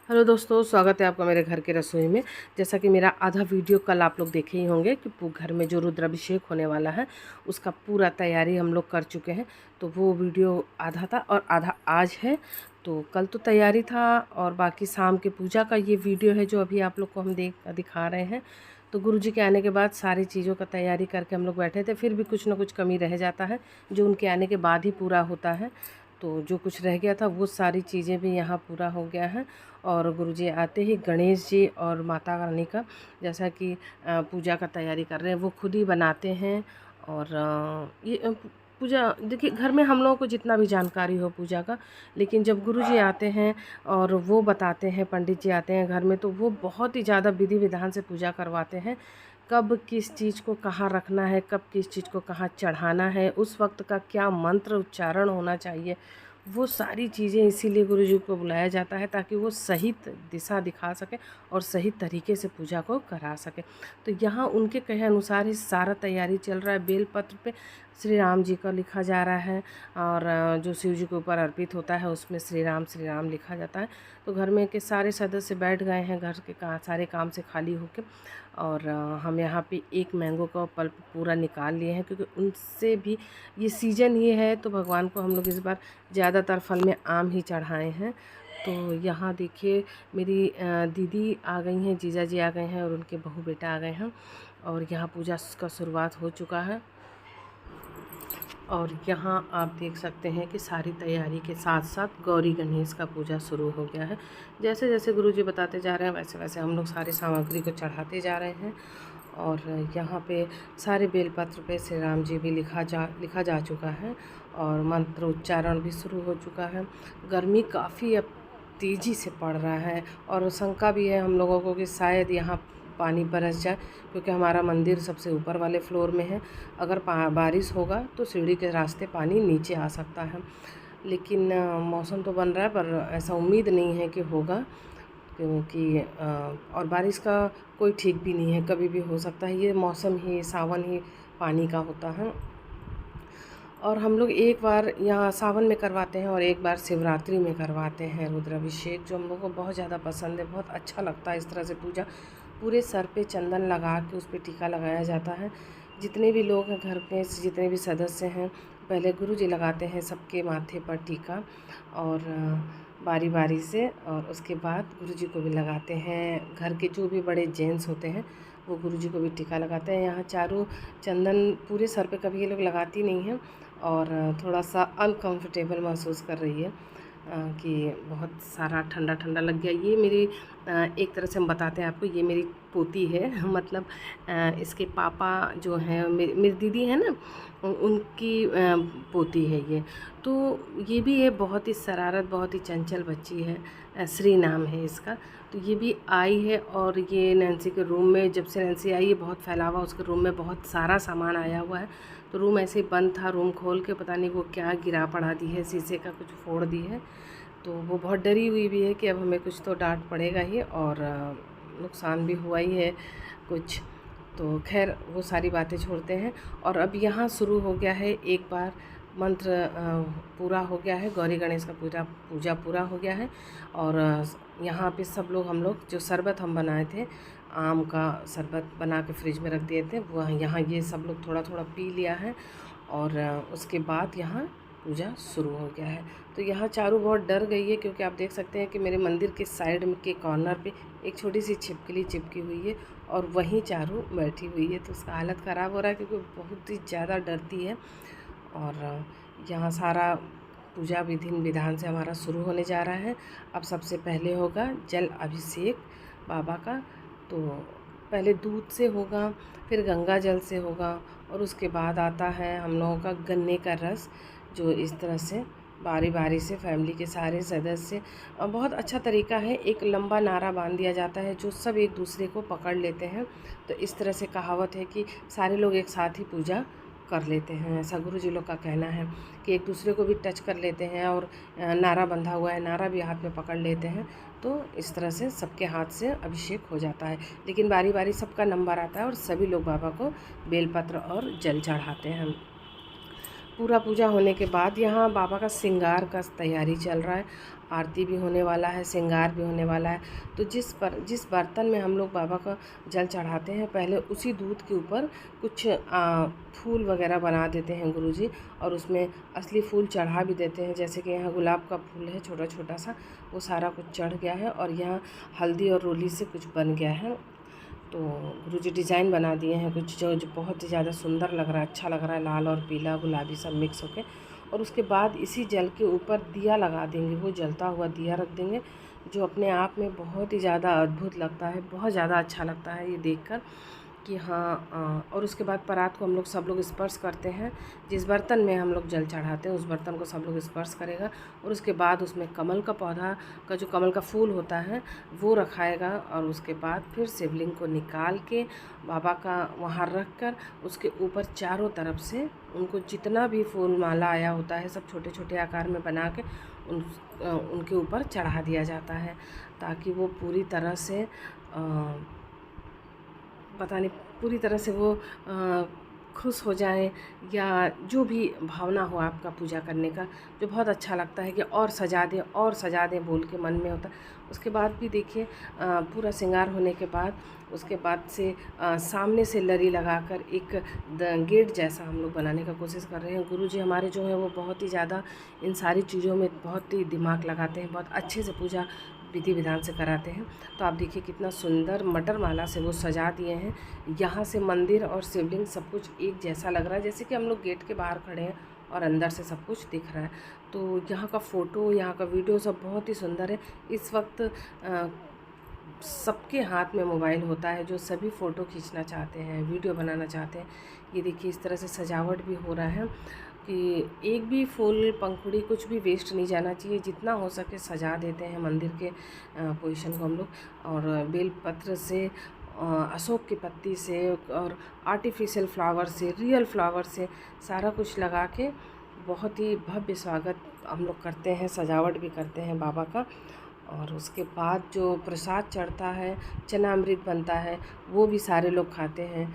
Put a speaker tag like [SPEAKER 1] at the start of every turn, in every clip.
[SPEAKER 1] Hello दोस्तों, स्वागत है आपका मेरे घर के रसोई में। जैसा कि मेरा आधा वीडियो कल आप लोग देखे ही होंगे कि घर में जो रुद्राभिषेक होने वाला है उसका पूरा तैयारी हम लोग कर चुके हैं। तो वो वीडियो आधा था और आधा आज है। तो कल तो तैयारी था और बाकी शाम के पूजा का ये वीडियो है जो अभी आप लोग को हम दिखा रहे हैं। तो गुरुजी के आने के बाद सारी चीज़ों का तैयारी करके हम लोग बैठे थे, फिर भी कुछ ना कुछ कमी रह जाता है जो उनके आने के बाद ही पूरा होता है। तो जो कुछ रह गया था वो सारी चीज़ें भी यहाँ पूरा हो गया है। और गुरुजी आते ही गणेश जी और माता रानी का जैसा कि पूजा का तैयारी कर रहे हैं, वो खुद ही बनाते हैं। और पूजा देखिए, घर में हम लोगों को जितना भी जानकारी हो पूजा का, लेकिन जब गुरुजी आते हैं और वो बताते हैं, पंडित जी आते हैं घर में, तो वो बहुत ही ज़्यादा विधि विधान से पूजा करवाते हैं। कब किस चीज़ को कहाँ रखना है, कब किस चीज़ को कहाँ चढ़ाना है, उस वक्त का क्या मंत्र उच्चारण होना चाहिए, वो सारी चीज़ें इसीलिए गुरुजी को बुलाया जाता है ताकि वो सही दिशा दिखा सके और सही तरीके से पूजा को करा सके। तो यहाँ उनके कहे अनुसार ही सारा तैयारी चल रहा है। बेलपत्र पे श्री राम जी का लिखा जा रहा है और जो शिव जी के ऊपर अर्पित होता है उसमें श्री राम लिखा जाता है। तो घर में के सारे सदस्य बैठ गए हैं घर के सारे काम से खाली होकर। और हम यहाँ पे एक मैंगो का पल्प पूरा निकाल लिए हैं क्योंकि उनसे भी ये सीज़न ये है, तो भगवान को हम लोग इस बार ज़्यादातर फल में आम ही चढ़ाए हैं। तो यहाँ देखिए मेरी दीदी आ गई हैं, जीजा जी आ गए हैं और उनके बहू बेटा आ गए हैं और यहाँ पूजा का शुरुआत हो चुका है। और यहाँ आप देख सकते हैं कि सारी तैयारी के साथ साथ गौरी गणेश का पूजा शुरू हो गया है। जैसे जैसे गुरुजी बताते जा रहे हैं वैसे वैसे हम लोग सारी सामग्री को चढ़ाते जा रहे हैं। और यहाँ पे सारे बेलपत्र पे श्री राम जी भी लिखा जा चुका है और मंत्र उच्चारण भी शुरू हो चुका है। गर्मी काफ़ी अब तेज़ी से पड़ रहा है और शंका भी है हम लोगों को कि शायद यहाँ पानी बरस जाए, क्योंकि हमारा मंदिर सबसे ऊपर वाले फ्लोर में है। अगर बारिश होगा तो सीढ़ी के रास्ते पानी नीचे आ सकता है, लेकिन मौसम तो बन रहा है पर ऐसा उम्मीद नहीं है कि होगा, क्योंकि और बारिश का कोई ठीक भी नहीं है, कभी भी हो सकता है। ये मौसम ही सावन ही पानी का होता है। और हम लोग एक बार यहाँ सावन में करवाते हैं और एक बार शिवरात्रि में करवाते हैं रुद्राभिषेक, जो हम लोग को बहुत ज़्यादा पसंद है। बहुत अच्छा लगता है इस तरह से पूजा। पूरे सर पे चंदन लगा के उस पर टीका लगाया जाता है। जितने भी लोग हैं घर के, जितने भी सदस्य हैं, पहले गुरुजी लगाते हैं सबके माथे पर टीका और बारी बारी से, और उसके बाद गुरुजी को भी लगाते हैं। घर के जो भी बड़े जेंट्स होते हैं वो गुरुजी को भी टीका लगाते हैं। यहाँ चारों चंदन पूरे सर पे कभी ये लोग लगाती नहीं हैं और थोड़ा सा अनकंफर्टेबल महसूस कर रही है कि बहुत सारा ठंडा ठंडा लग गया। ये मेरी एक तरह से हम बताते हैं आपको, ये मेरी पोती है मतलब इसके पापा जो हैं, मेरी दीदी है ना, उनकी पोती है ये। तो ये भी है बहुत ही शरारत, बहुत ही चंचल बच्ची है। श्री नाम है इसका। तो ये भी आई है और ये नैन्सी के रूम में, जब से नैन्सी आई है बहुत फैलावा उसके रूम में, बहुत सारा सामान आया हुआ है। तो रूम ऐसे ही बंद था, रूम खोल के पता नहीं वो क्या गिरा पड़ा दी है, शीशे का कुछ फोड़ दी है। तो वो बहुत डरी हुई भी है कि अब हमें कुछ तो डांट पड़ेगा ही और नुकसान भी हुआ ही है कुछ। तो खैर वो सारी बातें छोड़ते हैं। और अब यहाँ शुरू हो गया है, एक बार मंत्र पूरा हो गया है, गौरी गणेश का पूजा पूरा हो गया है। और यहाँ पे सब लोग, हम लोग जो शरबत हम बनाए थे, आम का शरबत बना के फ्रिज में रख दिए थे, वो यहाँ ये सब लोग थोड़ा थोड़ा पी लिया है। और उसके बाद यहाँ पूजा शुरू हो गया है। तो यहाँ चारू बहुत डर गई है क्योंकि आप देख सकते हैं कि मेरे मंदिर के साइड में के कॉर्नर पे एक छोटी सी छिपकली चिपकी हुई है और वहीं चारू बैठी हुई है। तो उसका हालत ख़राब हो रहा है क्योंकि बहुत ही ज़्यादा डरती है। और यहाँ सारा पूजा विधि विधान से हमारा शुरू होने जा रहा है। अब सबसे पहले होगा जल अभिषेक बाबा का। तो पहले दूध से होगा, फिर गंगा जल से होगा और उसके बाद आता है हम लोगों का गन्ने का रस, जो इस तरह से बारी बारी से फैमिली के सारे सदस्य, बहुत अच्छा तरीका है। एक लंबा नारा बांध दिया जाता है जो सब एक दूसरे को पकड़ लेते हैं। तो इस तरह से कहावत है कि सारे लोग एक साथ ही पूजा कर लेते हैं, ऐसा गुरुजी लोग का कहना है कि एक दूसरे को भी टच कर लेते हैं और नारा बंधा हुआ है, नारा भी हाथ में पकड़ लेते हैं। तो इस तरह से सबके हाथ से अभिषेक हो जाता है, लेकिन बारी बारी सबका नंबर आता है और सभी लोग बाबा को बेलपत्र और जल चढ़ाते हैं। पूरा पूजा होने के बाद यहाँ बाबा का श्रृंगार का तैयारी चल रहा है। आरती भी होने वाला है, श्रृंगार भी होने वाला है। तो जिस बर्तन में हम लोग बाबा का जल चढ़ाते हैं, पहले उसी दूध के ऊपर कुछ फूल वगैरह बना देते हैं गुरुजी, और उसमें असली फूल चढ़ा भी देते हैं। जैसे कि यहाँ गुलाब का फूल है छोटा छोटा सा, वो सारा कुछ चढ़ गया है, और यहाँ हल्दी और रोली से कुछ बन गया है। तो गुरुजी डिज़ाइन बना दिए हैं कुछ जो बहुत ही ज़्यादा सुंदर लग रहा है, अच्छा लग रहा है, लाल और पीला गुलाबी सब मिक्स होके। और उसके बाद इसी जल के ऊपर दिया लगा देंगे, वो जलता हुआ दिया रख देंगे, जो अपने आप में बहुत ही ज़्यादा अद्भुत लगता है, बहुत ज़्यादा अच्छा लगता है ये देखकर कि हाँ। और उसके बाद परात को हम लोग सब लोग स्पर्श करते हैं। जिस बर्तन में हम लोग जल चढ़ाते हैं उस बर्तन को सब लोग स्पर्श करेगा, और उसके बाद उसमें कमल का पौधा का जो कमल का फूल होता है वो रखाएगा। और उसके बाद फिर शिवलिंग को निकाल के बाबा का वहाँ रख कर उसके ऊपर चारों तरफ से उनको जितना भी फूल माला आया होता है सब छोटे छोटे आकार में बना के उनके ऊपर चढ़ा दिया जाता है, ताकि वो पूरी तरह से पता नहीं पूरी तरह से वो खुश हो जाएं, या जो भी भावना हो आपका पूजा करने का, जो बहुत अच्छा लगता है कि और सजा दें और सजा दें बोल के मन में होता। उसके बाद भी देखिए पूरा श्रृंगार होने के बाद उसके बाद से सामने से लरी लगाकर एक गेट जैसा हम लोग बनाने का कोशिश कर रहे हैं। गुरुजी हमारे जो हैं वो बहुत ही ज़्यादा इन सारी चीज़ों में बहुत ही दिमाग लगाते हैं, बहुत अच्छे से पूजा विधि विधान से कराते हैं। तो आप देखिए कितना सुंदर मटर माला से वो सजा दिए हैं। यहाँ से मंदिर और शिवलिंग सब कुछ एक जैसा लग रहा है, जैसे कि हम लोग गेट के बाहर खड़े हैं और अंदर से सब कुछ दिख रहा है। तो यहाँ का फ़ोटो, यहाँ का वीडियो सब बहुत ही सुंदर है। इस वक्त सबके हाथ में मोबाइल होता है, जो सभी फ़ोटो खींचना चाहते हैं, वीडियो बनाना चाहते हैं। ये देखिए इस तरह से सजावट भी हो रहा है कि एक भी फूल पंखुड़ी कुछ भी वेस्ट नहीं जाना चाहिए। जितना हो सके सजा देते हैं मंदिर के पोजीशन को हम लोग, और बेलपत्र से, अशोक की पत्ती से, और आर्टिफिशियल फ्लावर से, रियल फ्लावर से सारा कुछ लगा के बहुत ही भव्य स्वागत हम लोग करते हैं, सजावट भी करते हैं बाबा का। और उसके बाद जो प्रसाद चढ़ता है, चना अमृत बनता है, वो भी सारे लोग खाते हैं।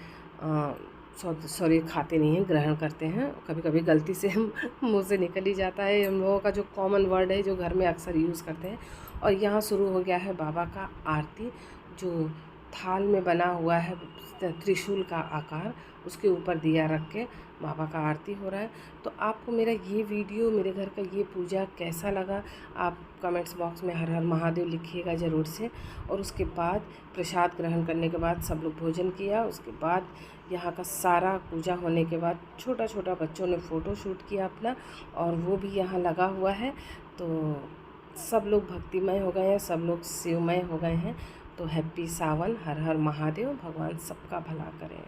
[SPEAKER 1] सॉरी खाते नहीं हैं, ग्रहण करते हैं। कभी कभी गलती से हम मुँह से निकल ही जाता है, हम लोगों का जो कॉमन वर्ड है जो घर में अक्सर यूज़ करते हैं। और यहाँ शुरू हो गया है बाबा का आरती, जो थाल में बना हुआ है त्रिशूल का आकार, उसके ऊपर दिया रख के बाबा का आरती हो रहा है। तो आपको मेरा ये वीडियो, मेरे घर का ये पूजा कैसा लगा, आप कमेंट्स बॉक्स में हर हर महादेव लिखिएगा ज़रूर से। और उसके बाद प्रसाद ग्रहण करने के बाद सब लोग भोजन किया। उसके बाद यहाँ का सारा पूजा होने के बाद छोटा छोटा बच्चों ने फ़ोटो शूट किया अपना, और वो भी यहाँ लगा हुआ है। तो सब लोग भक्तिमय हो गए हैं, सब लोग शिवमय हो गए हैं। तो हैप्पी सावन, हर हर महादेव, भगवान सबका भला करें।